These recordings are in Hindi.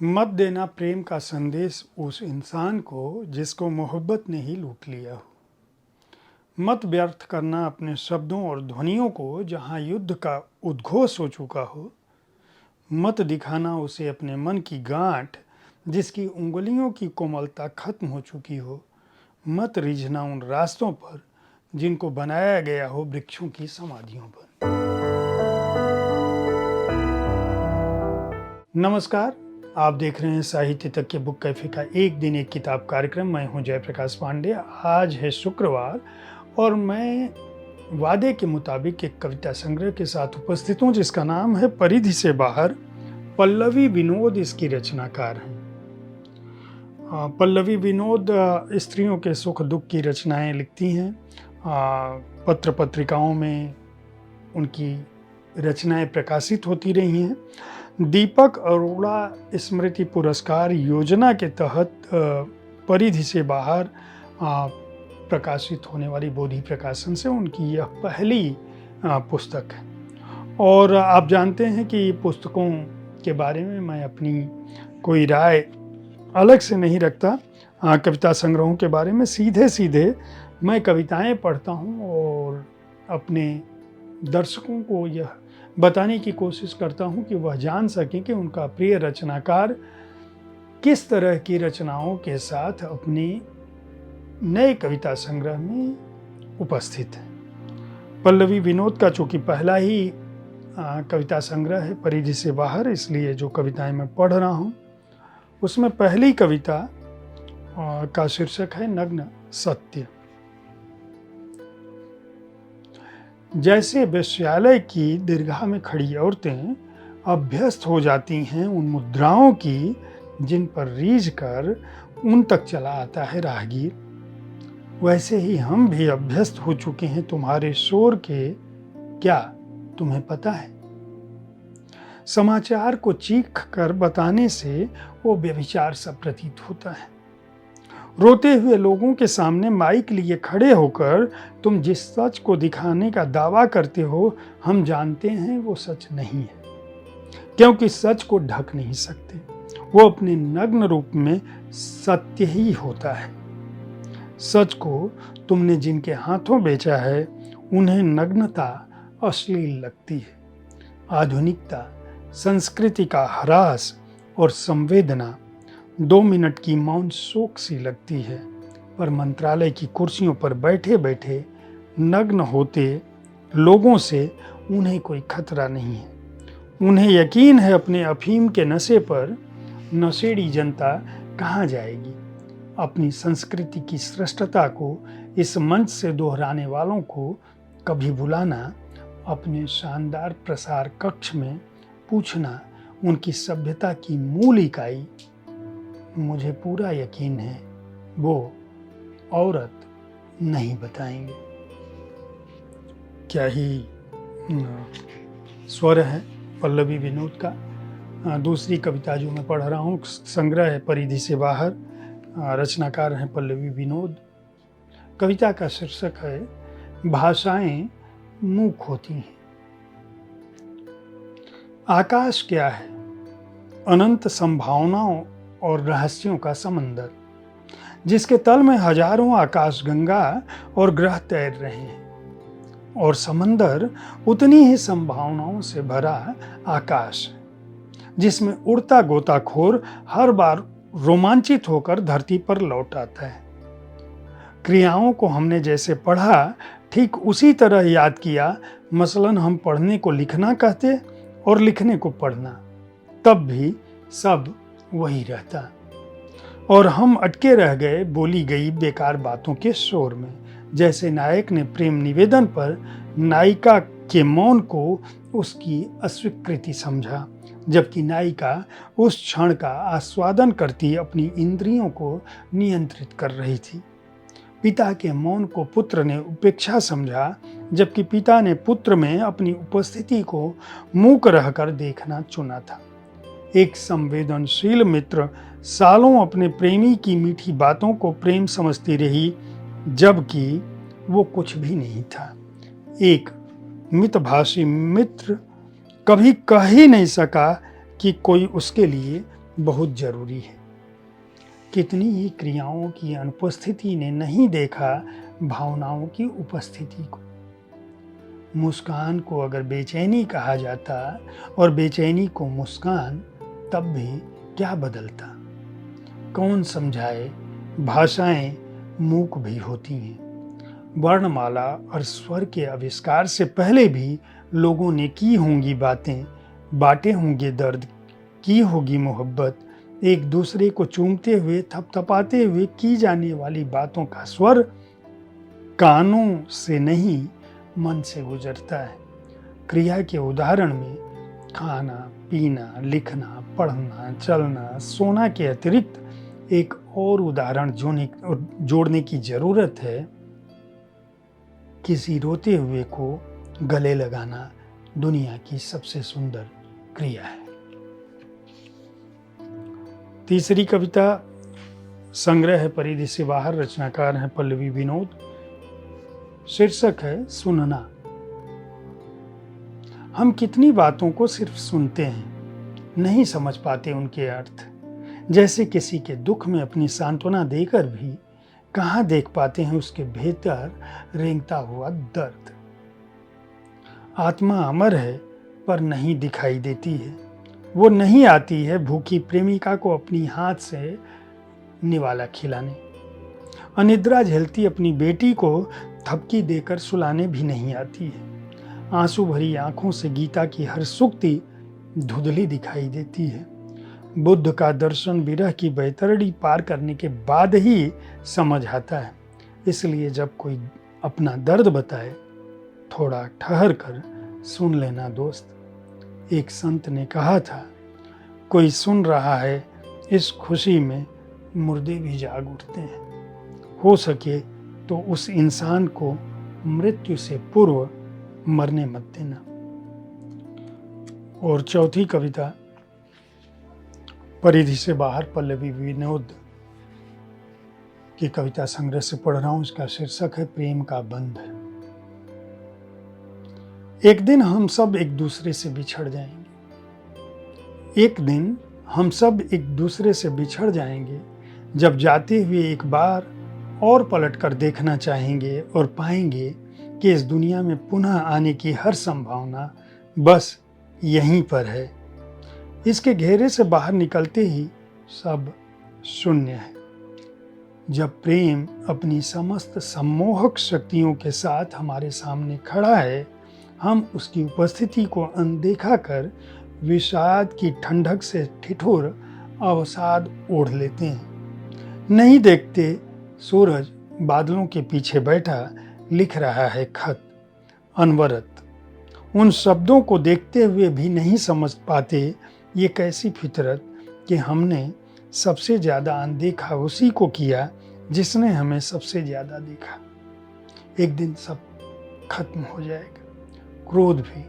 मत देना प्रेम का संदेश उस इंसान को जिसको मोहब्बत ने ही लूट लिया हो। मत व्यर्थ करना अपने शब्दों और ध्वनियों को जहां युद्ध का उद्घोष हो चुका हो। मत दिखाना उसे अपने मन की गांठ जिसकी उंगलियों की कोमलता खत्म हो चुकी हो। मत रिझना उन रास्तों पर जिनको बनाया गया हो वृक्षों की समाधियों पर। नमस्कार, आप देख रहे हैं साहित्य तक के बुक कैफे का एक दिन एक किताब कार्यक्रम। मैं हूं जयप्रकाश पांडे। आज है शुक्रवार और मैं वादे के मुताबिक एक कविता संग्रह के साथ उपस्थित हूं जिसका नाम है परिधि से बाहर। पल्लवी विनोद इसकी रचनाकार हैं। पल्लवी विनोद स्त्रियों के सुख दुख की रचनाएं लिखती हैं। पत्र पत्रिकाओं में उनकी रचनाएं प्रकाशित होती रही हैं। दीपक अरोड़ा स्मृति पुरस्कार योजना के तहत परिधि से बाहर प्रकाशित होने वाली बोधि प्रकाशन से उनकी यह पहली पुस्तक है। और आप जानते हैं कि पुस्तकों के बारे में मैं अपनी कोई राय अलग से नहीं रखता। कविता संग्रहों के बारे में सीधे सीधे मैं कविताएं पढ़ता हूं और अपने दर्शकों को यह बताने की कोशिश करता हूं कि वह जान सकें कि उनका प्रिय रचनाकार किस तरह की रचनाओं के साथ अपने नए कविता संग्रह में उपस्थित है। पल्लवी विनोद का चूंकि पहला ही कविता संग्रह है परिधि से बाहर, इसलिए जो कविताएं मैं पढ़ रहा हूं उसमें पहली कविता का शीर्षक है नग्न सत्य। जैसे वेश्यालय की दीर्घा में खड़ी औरतें अभ्यस्त हो जाती हैं उन मुद्राओं की जिन पर रीझ कर उन तक चला आता है राहगीर, वैसे ही हम भी अभ्यस्त हो चुके हैं तुम्हारे शोर के। क्या तुम्हें पता है? समाचार को चीख कर बताने से वो व्यभिचार सा प्रतीत होता है। रोते हुए लोगों के सामने माइक लिए खड़े होकर तुम जिस सच को दिखाने का दावा करते हो, हम जानते हैं वो सच नहीं है, क्योंकि सच को ढक नहीं सकते। वो अपने नग्न रूप में सत्य ही होता है। सच को तुमने जिनके हाथों बेचा है उन्हें नग्नता अश्लील लगती है। आधुनिकता, संस्कृति का ह्रास और संवेदना 2 मिनट की मौन शोक सी लगती है, पर मंत्रालय की कुर्सियों पर बैठे बैठे नग्न होते लोगों से उन्हें कोई खतरा नहीं है। उन्हें यकीन है अपने अफीम के नशे पर नशेड़ी जनता कहाँ जाएगी। अपनी संस्कृति की श्रेष्ठता को इस मंच से दोहराने वालों को कभी बुलाना, अपने शानदार प्रसार कक्ष में पूछना उनकी सभ्यता की मूल इकाई, मुझे पूरा यकीन है वो औरत नहीं बताएंगे। क्या ही स्वर है पल्लवी विनोद का। दूसरी कविता जो मैं पढ़ रहा हूँ संग्रह है परिधि से बाहर। रचनाकार हैं पल्लवी विनोद। कविता का शीर्षक है भाषाएं मूक होती हैं। आकाश क्या है? अनंत संभावनाओं और रहस्यों का समंदर, जिसके तल में हजारों आकाशगंगा और ग्रह तैर रहे हैं। और समंदर उतनी ही संभावनाओं से भरा आकाश है, जिसमें उड़ता गोताखोर हर बार रोमांचित होकर धरती पर लौट आता है। क्रियाओं को हमने जैसे पढ़ा ठीक उसी तरह याद किया। मसलन हम पढ़ने को लिखना कहते और लिखने को पढ़ना, तब भी सब वही रहता और हम अटके रह गए बोली गई बेकार बातों के शोर में। जैसे नायक ने प्रेम निवेदन पर नायिका के मौन को उसकी अस्वीकृति समझा, जबकि नायिका उस क्षण का आस्वादन करती अपनी इंद्रियों को नियंत्रित कर रही थी। पिता के मौन को पुत्र ने उपेक्षा समझा, जबकि पिता ने पुत्र में अपनी उपस्थिति को मूक रहकर देखना चुना था। एक संवेदनशील मित्र सालों अपने प्रेमी की मीठी बातों को प्रेम समझती रही, जबकि वो कुछ भी नहीं था। एक मितभाषी मित्र कभी कह ही नहीं सका कि कोई उसके लिए बहुत जरूरी है। कितनी ही क्रियाओं की अनुपस्थिति ने नहीं देखा भावनाओं की उपस्थिति को। मुस्कान को अगर बेचैनी कहा जाता और बेचैनी को मुस्कान, तब भी क्या बदलता? कौन समझाए? भाषाएं मूक भी होती हैं। वर्णमाला और स्वर के आविष्कार से पहले भी लोगों ने की होंगी बातें, बांटे होंगे दर्द, की होगी मोहब्बत। एक दूसरे को चूमते हुए, थपथपाते हुए की जाने वाली बातों का स्वर कानों से नहीं, मन से गुजरता है। क्रिया के उदाहरण में खाना, पीना, लिखना, पढ़ना, चलना, सोना के अतिरिक्त एक और उदाहरण जोड़ने की जरूरत है। किसी रोते हुए को गले लगाना दुनिया की सबसे सुंदर क्रिया है। तीसरी कविता संग्रह है परिधि से बाहर, रचनाकार हैं पल्लवी विनोद। शीर्षक है सुनना। हम कितनी बातों को सिर्फ सुनते हैं, नहीं समझ पाते उनके अर्थ। जैसे किसी के दुख में अपनी सांत्वना देकर भी कहाँ देख पाते हैं उसके भीतर रेंगता हुआ दर्द। आत्मा अमर है पर नहीं दिखाई देती है। वो नहीं आती है भूखी प्रेमिका को अपनी हाथ से निवाला खिलाने। अनिद्रा झेलती अपनी बेटी को थपकी देकर सुलाने भी नहीं आती है। आंसू भरी आंखों से गीता की हर सूक्ति धुंधली दिखाई देती है। बुद्ध का दर्शन विरह की बैतरणी पार करने के बाद ही समझ आता है। इसलिए जब कोई अपना दर्द बताए, थोड़ा ठहर कर सुन लेना दोस्त। एक संत ने कहा था, कोई सुन रहा है, इस खुशी में मुर्दे भी जाग उठते हैं। हो सके तो उस इंसान को मृत्यु से पूर्व मरने मत देना। और चौथी कविता परिधि से बाहर पल्लवी विनोद की कविता संग्रह से पढ़ रहा हूं। इसका शीर्षक है प्रेम का बंध। एक दिन हम सब एक दूसरे से बिछड़ जाएंगे। एक दिन हम सब एक दूसरे से बिछड़ जाएंगे। जब जाते हुए एक बार और पलट कर देखना चाहेंगे और पाएंगे कि इस दुनिया में पुनः आने की हर संभावना बस यहीं पर है। इसके घेरे से बाहर निकलते ही सब शून्य है। जब प्रेम अपनी समस्त सम्मोहक शक्तियों के साथ हमारे सामने खड़ा है, हम उसकी उपस्थिति को अनदेखा कर विषाद की ठंडक से ठिठुर अवसाद ओढ़ लेते हैं। नहीं देखते सूरज बादलों के पीछे बैठा लिख रहा है खत अनवरत। उन शब्दों को देखते हुए भी नहीं समझ पाते ये कैसी फितरत कि हमने सबसे ज़्यादा अनदेखा उसी को किया जिसने हमें सबसे ज़्यादा देखा। एक दिन सब खत्म हो जाएगा। क्रोध भी,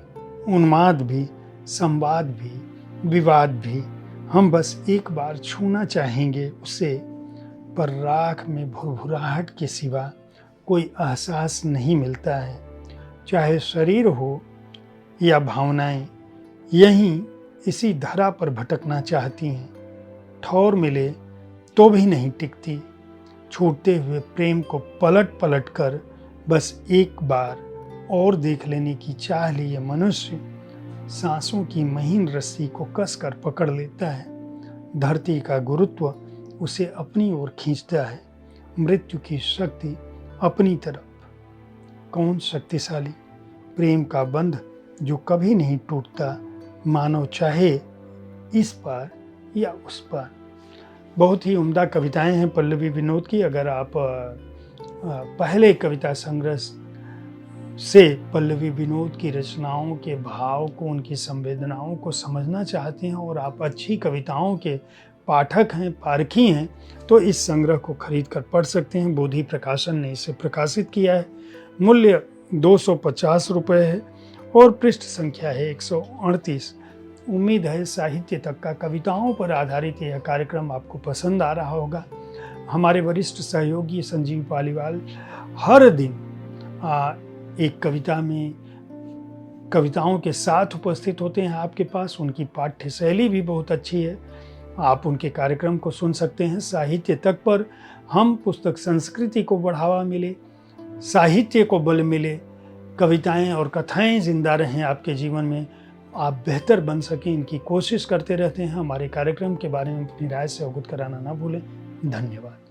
उन्माद भी, संवाद भी, विवाद भी। हम बस एक बार छूना चाहेंगे उसे, पर राख में भुरभुराहट के सिवा कोई एहसास नहीं मिलता है। चाहे शरीर हो या भावनाएं, यहीं इसी धरा पर भटकना चाहती हैं। ठौर मिले तो भी नहीं टिकती। छूटते हुए प्रेम को पलट पलट कर बस एक बार और देख लेने की चाह लिए मनुष्य सांसों की महीन रस्सी को कसकर पकड़ लेता है। धरती का गुरुत्व उसे अपनी ओर खींचता है, मृत्यु की शक्ति अपनी तरफ। कौन शक्तिशाली? प्रेम का बंध जो कभी नहीं टूटता, मानव चाहे इस पार या उस पार। बहुत ही उम्दा कविताएं हैं पल्लवी विनोद की। अगर आप पहले कविता संग्रह से पल्लवी विनोद की रचनाओं के भाव को, उनकी संवेदनाओं को समझना चाहते हैं और आप अच्छी कविताओं के पाठक हैं, पारखी हैं, तो इस संग्रह को खरीद कर पढ़ सकते हैं। बोधि प्रकाशन ने इसे प्रकाशित किया है। मूल्य 250 रुपये है और पृष्ठ संख्या है 138। उम्मीद है साहित्य तक का कविताओं पर आधारित यह कार्यक्रम आपको पसंद आ रहा होगा। हमारे वरिष्ठ सहयोगी संजीव पालीवाल हर दिन एक कविता में कविताओं के साथ उपस्थित होते हैं आपके पास। उनकी पाठ्य शैली भी बहुत अच्छी है। आप उनके कार्यक्रम को सुन सकते हैं। साहित्य तक पर हम पुस्तक संस्कृति को बढ़ावा मिले, साहित्य को बल मिले, कविताएं और कथाएं जिंदा रहें आपके जीवन में, आप बेहतर बन सकें, इनकी कोशिश करते रहते हैं। हमारे कार्यक्रम के बारे में अपनी राय से अवगत कराना ना भूलें। धन्यवाद।